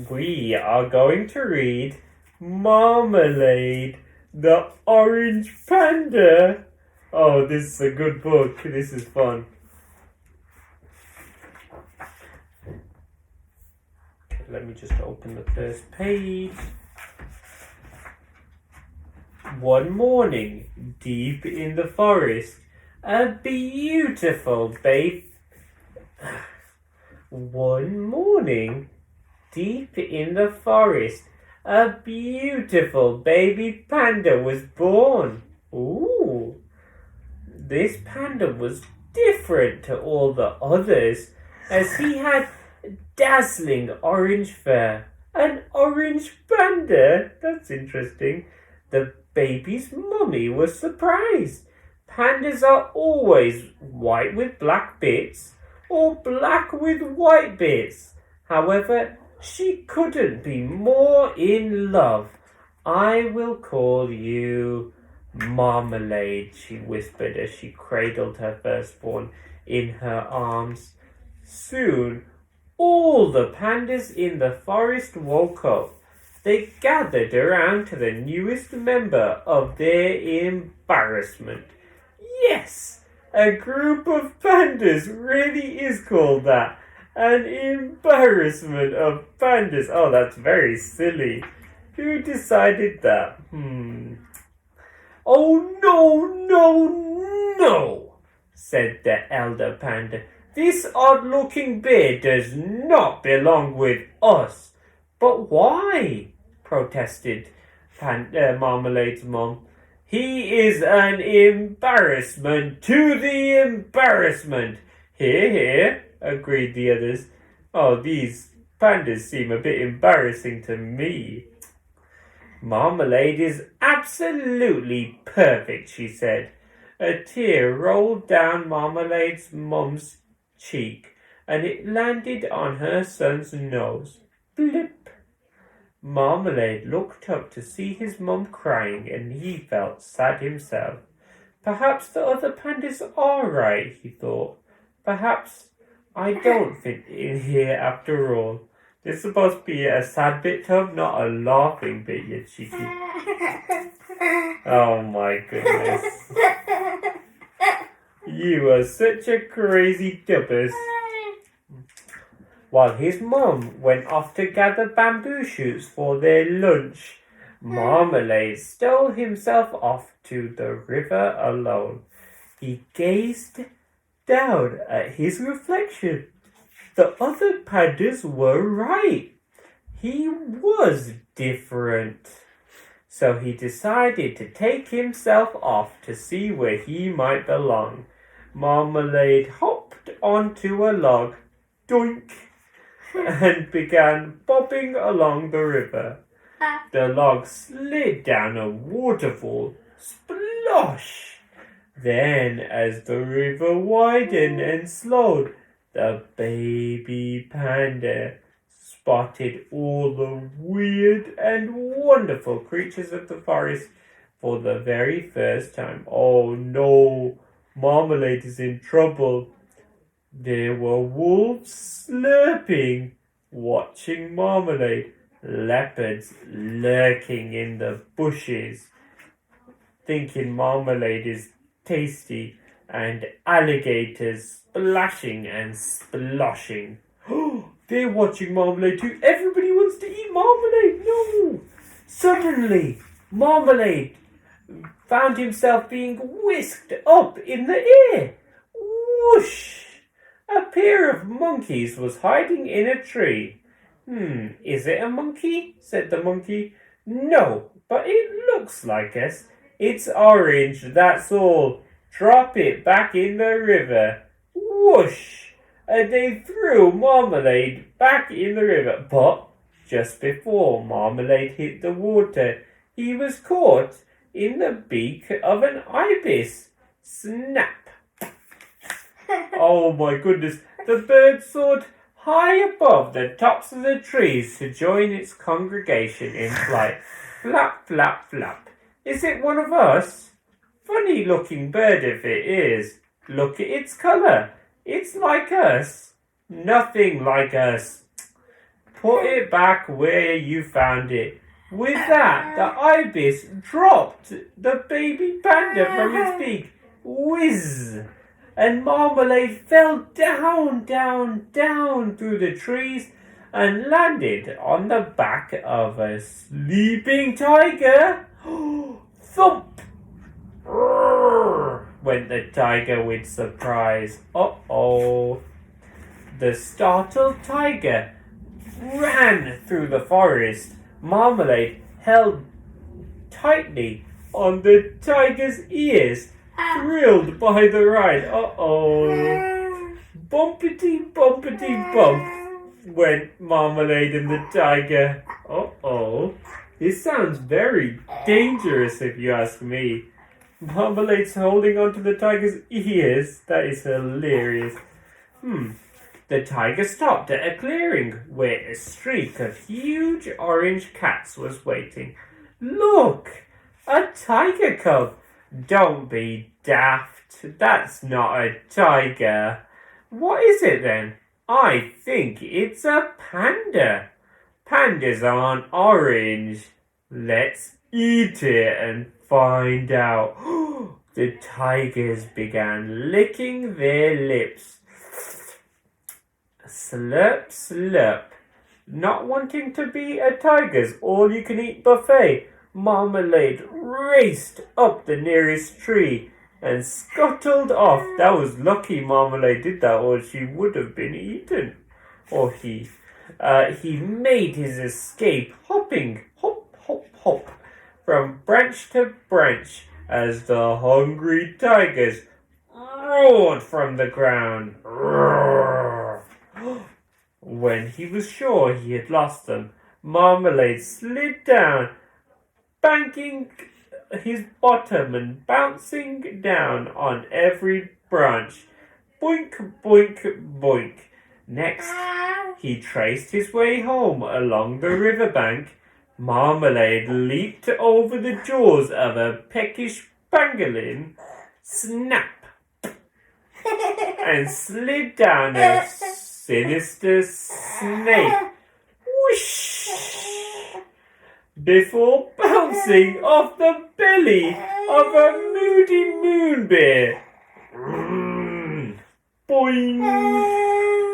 We are going to read Marmalade, the Orange Panda. Oh, this is a good book. This is fun. Okay, let me just open the first page. One morning, deep in the forest, a beautiful babe. One morning, deep in the forest, a beautiful baby panda was born. Ooh! This panda was different to all the others, as he had dazzling orange fur. An orange panda? That's interesting. The baby's mummy was surprised. Pandas are always white with black bits, or black with white bits. However, she couldn't be more in love. I will call you Marmalade, she whispered as she cradled her firstborn in her arms. Soon, all the pandas in the forest woke up. They gathered around to the newest member of their embarrassment. Yes, a group of pandas really is called that. An embarrassment of pandas. Oh, that's very silly. Who decided that? Oh, no, said the elder panda. This odd-looking bear does not belong with us. But why? Protested Marmalade's mum. He is an embarrassment to the embarrassment. Hear, hear, agreed the others. Oh, these pandas seem a bit embarrassing to me. Marmalade is absolutely perfect, she said. A tear rolled down Marmalade's mum's cheek, and it landed on her son's nose. Blip. Marmalade looked up to see his mum crying, and he felt sad himself. Perhaps the other pandas are right, he thought. Perhaps I don't fit in here after all. This is supposed to be a sad bit, Tub, not a laughing bit, you cheeky. Oh my goodness. You are such a crazy dubbers. While his mum went off to gather bamboo shoots for their lunch, Marmalade stole himself off to the river alone. He gazed down at his reflection. The other pandas were right. He was different. So he decided to take himself off to see where he might belong. Marmalade hopped onto a log, doink, and began bobbing along the river. The log slid down a waterfall, splosh. Then, as the river widened and slowed, the baby panda spotted all the weird and wonderful creatures of the forest for the very first time. Oh no, Marmalade is in trouble. There were wolves slurping, watching Marmalade, leopards lurking in the bushes, thinking Marmalade is tasty, and alligators splashing and sploshing. They're watching Marmalade too. Everybody wants to eat Marmalade. No! Suddenly, Marmalade found himself being whisked up in the air. Whoosh! A pair of monkeys was hiding in a tree. Is it a monkey? Said the monkey. No, but it looks like us. It's orange, that's all. Drop it back in the river. Whoosh! And they threw Marmalade back in the river. But just before Marmalade hit the water, he was caught in the beak of an ibis. Snap! Oh my goodness, the bird soared high above the tops of the trees to join its congregation in flight. Flap, flap, flap. Is it one of us? Funny looking bird if it is. Look at its colour. It's like us. Nothing like us. Put it back where you found it. With that, the ibis dropped the baby panda from its beak. Whiz! And Marmalade fell down, down, down through the trees and landed on the back of a sleeping tiger. Thump! Went the tiger with surprise. Uh-oh. The startled tiger ran through the forest. Marmalade held tightly on the tiger's ears, thrilled by the ride. Uh-oh. Bumpity, bumpity, bump went Marmalade and the tiger. Uh-oh. This sounds very dangerous if you ask me. Marmalade's holding onto the tiger's ears. That is hilarious. The tiger stopped at a clearing where a streak of huge orange cats was waiting. Look! A tiger cub! Don't be daft. That's not a tiger. What is it then? I think it's a panda. Pandas aren't orange. Let's eat it and find out. The tigers began licking their lips. Slurp, slurp. Not wanting to be a tiger's all-you-can-eat buffet, Marmalade raced up the nearest tree and scuttled off. That was lucky Marmalade did that, or she would have been eaten. Or he. He made his escape, hopping, hop, hop, hop, from branch to branch as the hungry tigers roared from the ground. Roar. When he was sure he had lost them, Marmalade slid down, banking his bottom and bouncing down on every branch. Boink, boink, boink. Next, he traced his way home along the riverbank. Marmalade leaped over the jaws of a peckish pangolin, snap, and slid down a sinister snake, whoosh, before bouncing off the belly of a moody moon bear. Boing!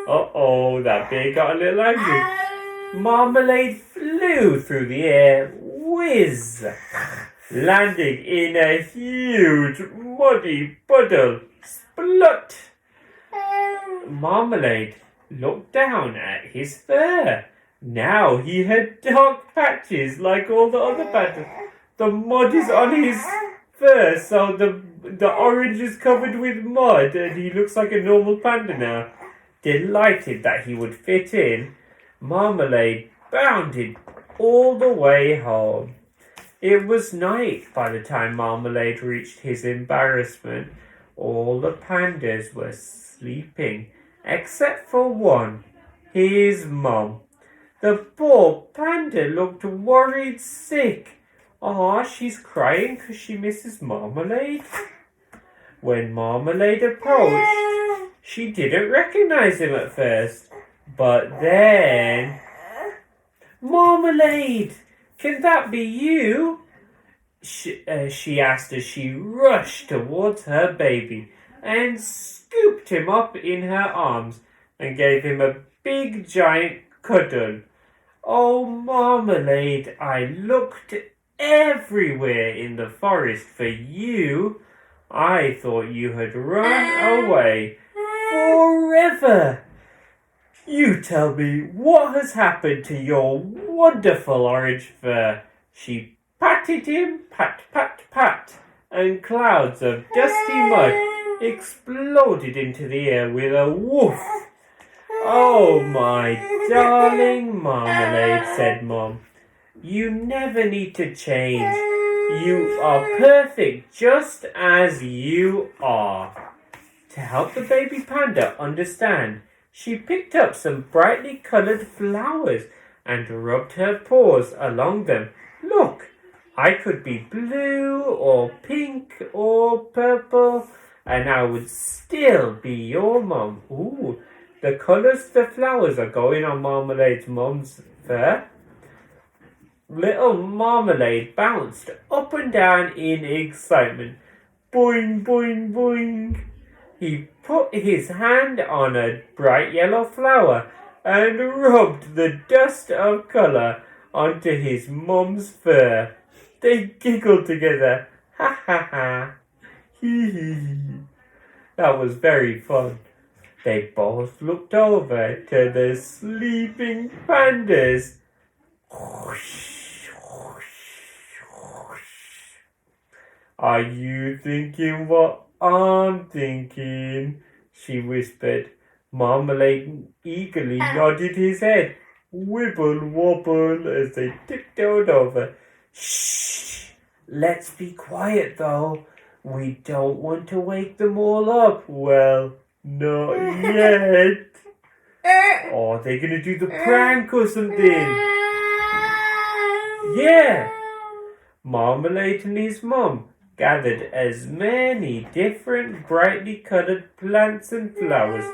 Uh-oh, that bear got a little angry. Marmalade flew through the air, whiz, landing in a huge muddy puddle. Splut! Marmalade looked down at his fur. Now he had dark patches like all the other pandas. The mud is on his fur, so the orange is covered with mud, and he looks like a normal panda now. Delighted that he would fit in, Marmalade bounded all the way home. It was night by the time Marmalade reached his embarrassment. All the pandas were sleeping, except for one, his mum. The poor panda looked worried sick. She's crying because she misses Marmalade. When Marmalade approached, she didn't recognize him at first, but then... Marmalade! Can that be you? She asked as she rushed towards her baby and scooped him up in her arms and gave him a big giant cuddle. Oh, Marmalade, I looked everywhere in the forest for you. I thought you had run away forever. You tell me what has happened to your wonderful orange fur. She patted him, pat, pat, pat, and clouds of dusty mud exploded into the air with a woof. Oh, my darling Marmalade, said Mom. You never need to change. You are perfect just as you are. To help the baby panda understand, she picked up some brightly coloured flowers and rubbed her paws along them. Look, I could be blue or pink or purple, and I would still be your mum. Ooh, the colours the flowers are going on Marmalade's mum's fur. Little Marmalade bounced up and down in excitement. Boing, boing, boing. He put his hand on a bright yellow flower and rubbed the dust of colour onto his mum's fur. They giggled together. Ha ha ha. Hee hee hee. That was very fun. They both looked over to the sleeping pandas. Are you thinking what I'm thinking? She whispered. Marmalade eagerly nodded his head. Wibble wobble as they tiptoed over. Shh! Let's be quiet though. We don't want to wake them all up. Well, not yet. Oh, they're gonna do the prank or something. Yeah. Marmalade and his mum gathered as many different brightly coloured plants and flowers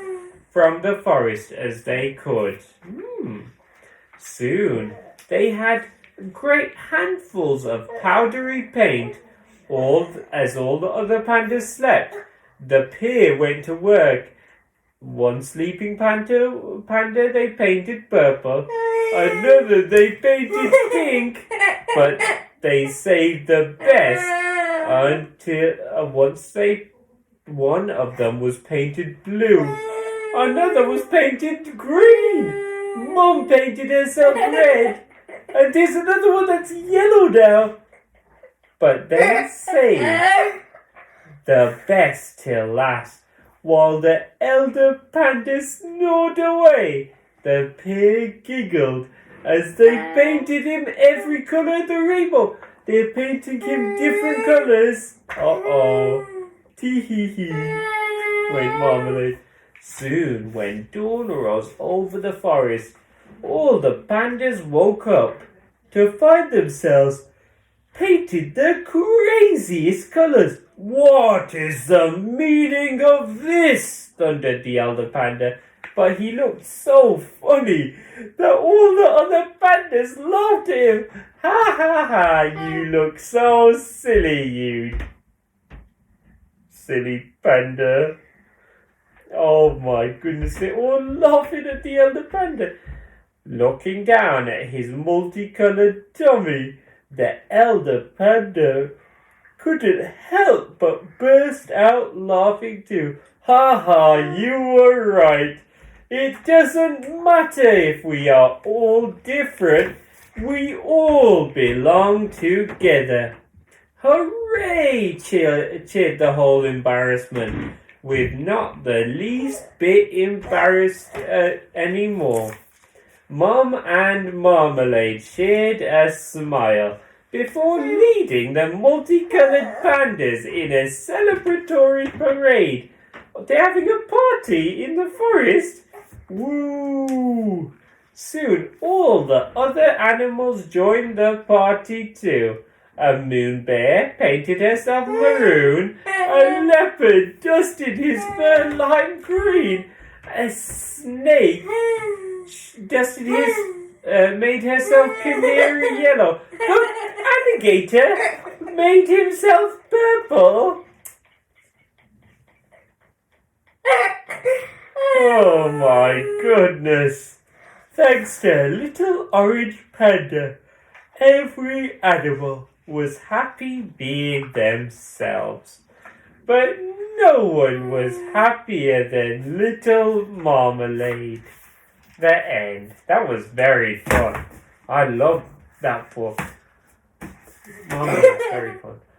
from the forest as they could. Soon they had great handfuls of powdery paint. As all the other pandas slept, the pair went to work. One sleeping panda they painted purple, another they painted pink, but they saved the best until one of them was painted blue, another was painted green. Mum painted herself red, and there's another one that's yellow now. But they saved the best till last, while the elder panda snored away. The pair giggled as they painted him every colour of the rainbow. They're painting him different colours. Uh-oh. Tee-hee-hee, went Marmalade. Soon, when dawn rose over the forest, all the pandas woke up to find themselves painted the craziest colours. What is the meaning of this? Thundered the elder panda. But he looked so funny that all the other pandas laughed at him. Ha ha ha, you look so silly, you silly panda. Oh my goodness, they're all laughing at the elder panda. Looking down at his multicoloured tummy, the elder panda couldn't help but burst out laughing too. Ha ha, you were right. It doesn't matter if we are all different. We all belong together. Hooray! Cheered the whole embarrassment, with not the least bit embarrassed anymore. Mum and Marmalade shared a smile before leading the multicoloured pandas in a celebratory parade. They're having a party in the forest. Woo! Soon all the other animals joined the party too. A moon bear painted herself maroon. A leopard dusted his fur lime green. A snake dusted his made herself canary yellow. An alligator made himself purple. Oh my goodness. Thanks to little orange panda, every animal was happy being themselves. But no one was happier than little Marmalade. The end. That was very fun. I love that book. Marmalade, very fun.